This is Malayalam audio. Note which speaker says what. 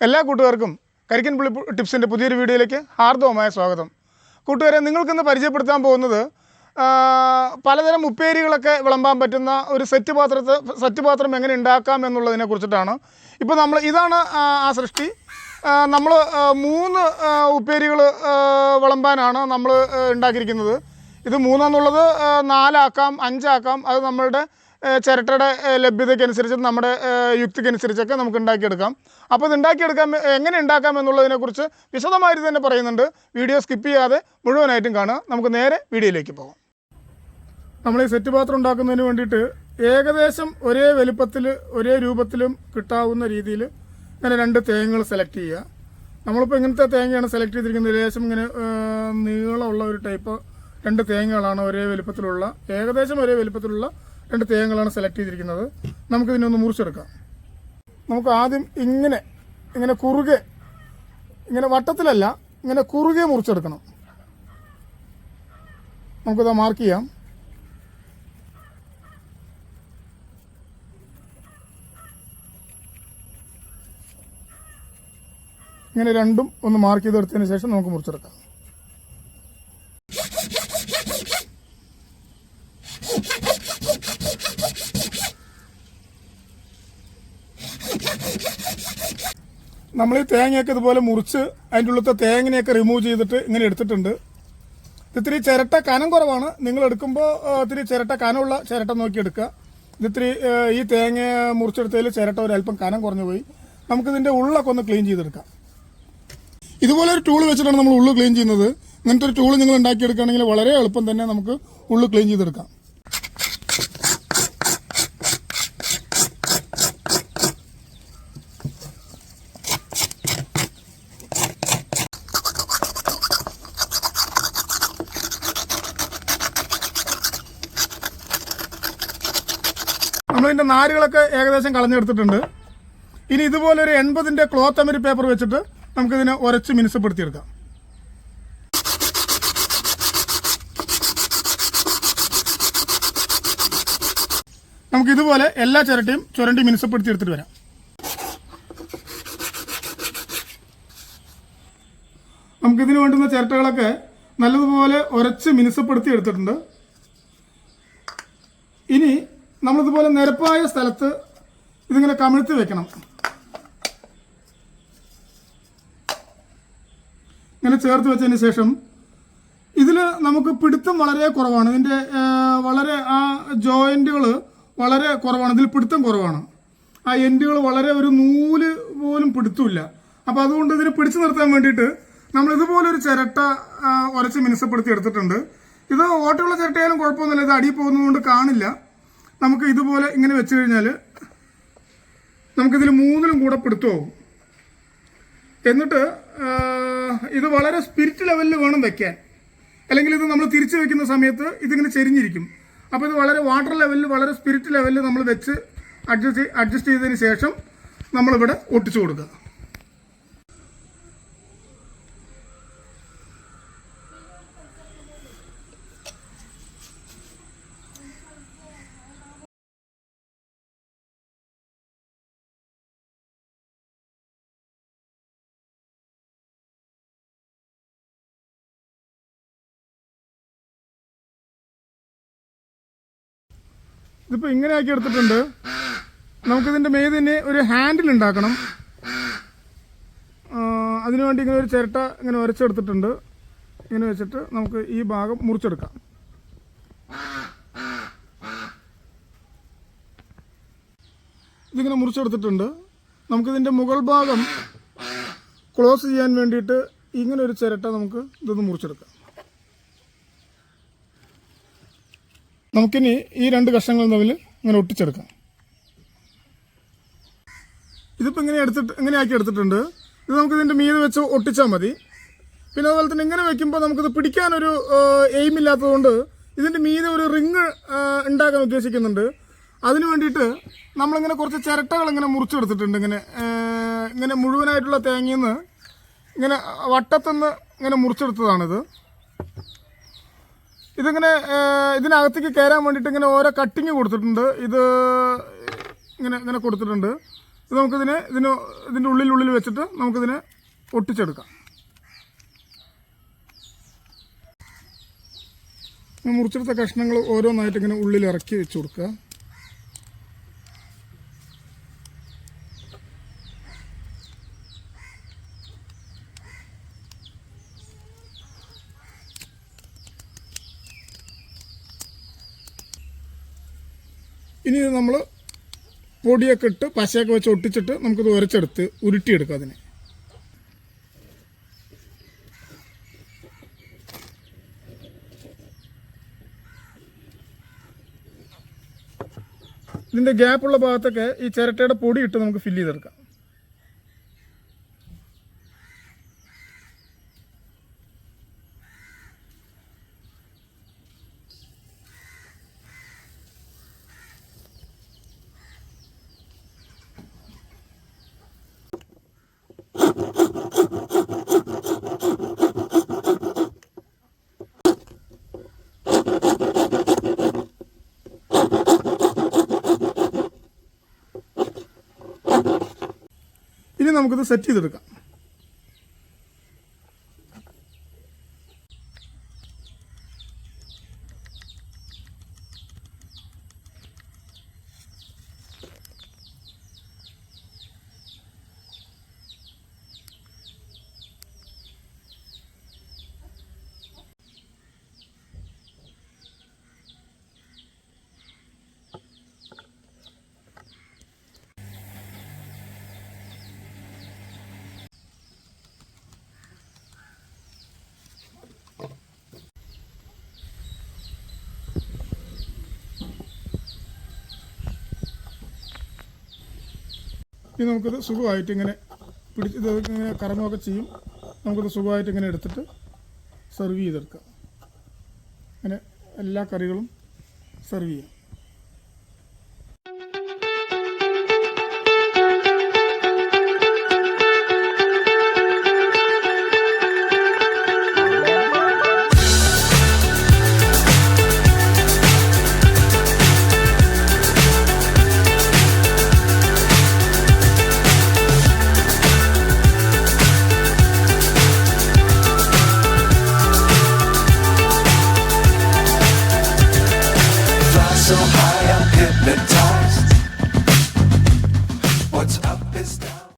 Speaker 1: എല്ലാ കൂട്ടുകാർക്കും കരിക്കൻപുള്ളി ടിപ്സിൻ്റെ പുതിയൊരു വീഡിയോയിലേക്ക് ഹാർദവമായ സ്വാഗതം. കൂട്ടുകാരെ, നിങ്ങൾക്കിന്ന് പരിചയപ്പെടുത്താൻ പോകുന്നത് പലതരം ഉപ്പേരികളൊക്കെ വിളമ്പാൻ പറ്റുന്ന ഒരു സെറ്റ് പാത്രം എങ്ങനെ ഉണ്ടാക്കാം എന്നുള്ളതിനെ കുറിച്ചിട്ടാണ്. ഇപ്പോൾ ഇതാണ് ആ സൃഷ്ടി. നമ്മൾ 3 ഉപ്പേരികൾ വിളമ്പാനാണ് നമ്മൾ ഉണ്ടാക്കിയിരിക്കുന്നത്. ഇത് 3 എന്നുള്ളത് 4 ആക്കാം, 5 ആക്കാം. അത് നമ്മളുടെ ചിരട്ടയുടെ ലഭ്യതയ്ക്കനുസരിച്ച്, നമ്മുടെ യുക്തിക്കനുസരിച്ചൊക്കെ നമുക്ക് ഉണ്ടാക്കിയെടുക്കാം. അപ്പോൾ ഇത് എങ്ങനെ ഉണ്ടാക്കാം എന്നുള്ളതിനെക്കുറിച്ച് വിശദമായിട്ട് തന്നെ പറയുന്നുണ്ട്. വീഡിയോ സ്കിപ്പ് ചെയ്യാതെ മുഴുവനായിട്ടും കാണുക. നമുക്ക് നേരെ വീഡിയോയിലേക്ക് പോകാം. നമ്മൾ ഈ സെറ്റ് പാത്രം ഉണ്ടാക്കുന്നതിന് വേണ്ടിയിട്ട് ഏകദേശം ഒരേ വലുപ്പത്തിൽ ഒരേ രൂപത്തിലും കിട്ടാവുന്ന രീതിയിൽ ഇങ്ങനെ 2 തേങ്ങകൾ സെലക്ട് ചെയ്യുക. നമ്മളിപ്പോൾ ഇങ്ങനത്തെ തേങ്ങയാണ് സെലക്ട് ചെയ്തിരിക്കുന്നത്. ലേശം ഇങ്ങനെ നീളമുള്ള ഒരു ടൈപ്പ് 2 തേങ്ങകളാണ് ഏകദേശം ഒരേ വലുപ്പത്തിലുള്ള 2 തേങ്ങകളാണ് സെലക്ട് ചെയ്തിരിക്കുന്നത്. നമുക്കിതിനൊന്ന് മുറിച്ചെടുക്കാം. നമുക്ക് ആദ്യം ഇങ്ങനെ കുറുകെ, ഇങ്ങനെ വട്ടത്തിലല്ല, ഇങ്ങനെ കുറുകെ മുറിച്ചെടുക്കണം. നമുക്കിത് മാർക്ക് ചെയ്യാം. ഇങ്ങനെ രണ്ടും ഒന്ന് മാർക്ക് ചെയ്തെടുത്തതിന് ശേഷം നമുക്ക് മുറിച്ചെടുക്കാം. നമ്മൾ ഈ തേങ്ങയൊക്കെ ഇതുപോലെ മുറിച്ച് അതിൻ്റെ ഉള്ളത്തെ തേങ്ങനെയൊക്കെ റിമൂവ് ചെയ്തിട്ട് ഇങ്ങനെ എടുത്തിട്ടുണ്ട്. ഇത്തിരി ചിരട്ട കനം കുറവാണ്. നിങ്ങൾ എടുക്കുമ്പോൾ ഇത്തിരി ചിരട്ട കനമുള്ള ചിരട്ട നോക്കി എടുക്കുക. ഇതിത്തിരി ഈ തേങ്ങ മുറിച്ചെടുത്തതിൽ ചിരട്ട ഒരല്പം കനം കുറഞ്ഞു പോയി. നമുക്കിതിൻ്റെ ഉള്ളൊക്കെ ഒന്ന് ക്ലീൻ ചെയ്തെടുക്കാം. ഇതുപോലെ ഒരു ടൂൾ വെച്ചിട്ടാണ് നമ്മൾ ഉള്ളു ക്ലീൻ ചെയ്യുന്നത്. ഇങ്ങനത്തെ ഒരു ടൂൾ നിങ്ങൾ ഉണ്ടാക്കിയെടുക്കുകയാണെങ്കിൽ വളരെ എളുപ്പം തന്നെ നമുക്ക് ഉള്ളു ക്ലീൻ ചെയ്തെടുക്കാം. നമ്മളിതിൻ്റെ നാരുകളൊക്കെ ഏകദേശം കളഞ്ഞെടുത്തിട്ടുണ്ട്. ഇനി ഇതുപോലെ ഒരു 80-ന്റെ ക്ലോത്ത് അമരി പേപ്പർ വെച്ചിട്ട് നമുക്കിതിനെ ഉരച്ച് മിനുസപ്പെടുത്തിയെടുക്കാം. നമുക്കിതുപോലെ എല്ലാ ചിരട്ടയും ചുരണ്ടി മിനുസപ്പെടുത്തിയെടുത്തിട്ട് വരാം. നമുക്കിതിന് വേണ്ടുന്ന ചിരട്ടകളൊക്കെ നല്ലതുപോലെ ഉരച്ച് മിനുസപ്പെടുത്തി എടുത്തിട്ടുണ്ട്. ഇനി നമ്മളിതുപോലെ നിരപ്പായ സ്ഥലത്ത് ഇതിങ്ങനെ കമിഴ്ത്തി വെക്കണം. ഇങ്ങനെ ചേർത്ത് വെച്ചതിന് ശേഷം ഇതിൽ നമുക്ക് പിടുത്തം വളരെ കുറവാണ്. ഇതിൻ്റെ ആ ജോയിൻറ്റുകൾ വളരെ കുറവാണ്. ഇതിൽ പിടുത്തം കുറവാണ്. ആ എൻഡുകൾ വളരെ ഒരു നൂല് പോലും പിടുത്തമില്ല. അപ്പോൾ അതുകൊണ്ട് ഇതിനെ പിടിച്ചു നിർത്താൻ വേണ്ടിയിട്ട് നമ്മൾ ഇതുപോലൊരു ചിരട്ട ഉരച്ച് മിനുസപ്പെടുത്തി എടുത്തിട്ടുണ്ട്. ഇത് ഓട്ടയുള്ള ചിരട്ടയായാലും കുഴപ്പമൊന്നുമില്ല. ഇത് അടിയിൽ പോകുന്നതുകൊണ്ട് കാണില്ല. നമുക്ക് ഇതുപോലെ ഇങ്ങനെ വെച്ച് കഴിഞ്ഞാൽ നമുക്കിതിൽ 3ലും കൂടെ പിടുത്തമാവും. എന്നിട്ട് ഇത് വളരെ സ്പിരിറ്റ് ലെവലിൽ വേണം വെക്കാൻ. അല്ലെങ്കിൽ ഇത് നമ്മൾ തിരിച്ചു വെക്കുന്ന സമയത്ത് ഇതിങ്ങനെ ചെരിഞ്ഞിരിക്കും. അപ്പോൾ ഇത് വളരെ വാട്ടർ ലെവലിൽ, വളരെ സ്പിരിറ്റ് ലെവലിൽ നമ്മൾ വെച്ച് അഡ്ജസ്റ്റ് ചെയ്തതിന് ശേഷം നമ്മളിവിടെ ഒട്ടിച്ചു കൊടുക്കുക. ഇതിപ്പോൾ ഇങ്ങനെ ആക്കി എടുത്തിട്ടുണ്ട്. നമുക്കിതിൻ്റെ മേതിന് ഒരു ഹാൻഡിൽ ഉണ്ടാക്കണം. അതിനുവേണ്ടി ഇങ്ങനെ ഒരു ചിരട്ട ഇങ്ങനെ ഉരച്ചെടുത്തിട്ടുണ്ട്. ഇങ്ങനെ വെച്ചിട്ട് നമുക്ക് ഈ ഭാഗം മുറിച്ചെടുക്കാം. ഇതിങ്ങനെ മുറിച്ചെടുത്തിട്ടുണ്ട്. നമുക്കിതിൻ്റെ മുകൾ ഭാഗം ക്ലോസ് ചെയ്യാൻ വേണ്ടിയിട്ട് ഇങ്ങനെ ഒരു ചിരട്ട നമുക്ക് ഇതൊന്ന് മുറിച്ചെടുക്കാം. നമുക്കിനി ഈ 2 കഷ്ണങ്ങളും തമ്മിൽ ഇങ്ങനെ ഒട്ടിച്ചെടുക്കാം. ഇതിപ്പോൾ ഇങ്ങനെ ആക്കി എടുത്തിട്ടുണ്ട്. ഇത് നമുക്ക് ഇതിൻ്റെ മീതെ വെച്ച് ഒട്ടിച്ചാൽ മതി. പിന്നെ അതുപോലെ തന്നെ ഇങ്ങനെ വെക്കുമ്പോൾ നമുക്കിത് പിടിക്കാനൊരു എയിമില്ലാത്തതുകൊണ്ട് ഇതിൻ്റെ മീതെ ഒരു റിങ് ഉണ്ടാക്കാൻ ഉദ്ദേശിക്കുന്നുണ്ട്. അതിന് വേണ്ടിയിട്ട് നമ്മളിങ്ങനെ കുറച്ച് ചിരട്ടകൾ ഇങ്ങനെ മുറിച്ചെടുത്തിട്ടുണ്ട്. ഇങ്ങനെ മുഴുവനായിട്ടുള്ള തേങ്ങയിൽ നിന്ന് ഇങ്ങനെ വട്ടത്തുനിന്ന് ഇങ്ങനെ മുറിച്ചെടുത്തതാണിത്. ഇതിങ്ങനെ ഇതിനകത്തേക്ക് കയറാൻ വേണ്ടിയിട്ട് ഇങ്ങനെ ഓരോ കട്ടിങ് കൊടുത്തിട്ടുണ്ട്. ഇത് ഇങ്ങനെ കൊടുത്തിട്ടുണ്ട്. ഇത് ഇതിൻ്റെ ഉള്ളിൽ വെച്ചിട്ട് നമുക്കിതിനെ ഒട്ടിച്ചെടുക്കാം. മുറിച്ചെടുത്ത കഷ്ണങ്ങൾ ഓരോന്നായിട്ട് ഇങ്ങനെ ഉള്ളിൽ ഇറക്കി വെച്ച് കൊടുക്കുക. ഇനി നമ്മൾ പൊടിയൊക്കെ ഇട്ട് പശയൊക്കെ വെച്ച് ഒട്ടിച്ചിട്ട് നമുക്കിത് ഉരച്ചെടുത്ത് ഉരുട്ടിയെടുക്കാം. അതിനെ ഇതിൻ്റെ ഗ്യാപ്പുള്ള ഭാഗത്തൊക്കെ ഈ ചിരട്ടയുടെ പൊടി ഇട്ട് നമുക്ക് ഫില്ല് ചെയ്തെടുക്കാം. ഇനി നമുക്കിത് സെറ്റ് ചെയ്തെടുക്കാം. ഇനി നമുക്കിത് സുഖമായിട്ട് ഇങ്ങനെ ഇങ്ങനെ കറങ്ങുകയൊക്കെ ചെയ്യും. നമുക്കിത് സുഖമായിട്ട് ഇങ്ങനെ എടുത്തിട്ട് സെർവ് ചെയ്തെടുക്കാം. അങ്ങനെ എല്ലാ കറികളും സെർവ് ചെയ്യാം.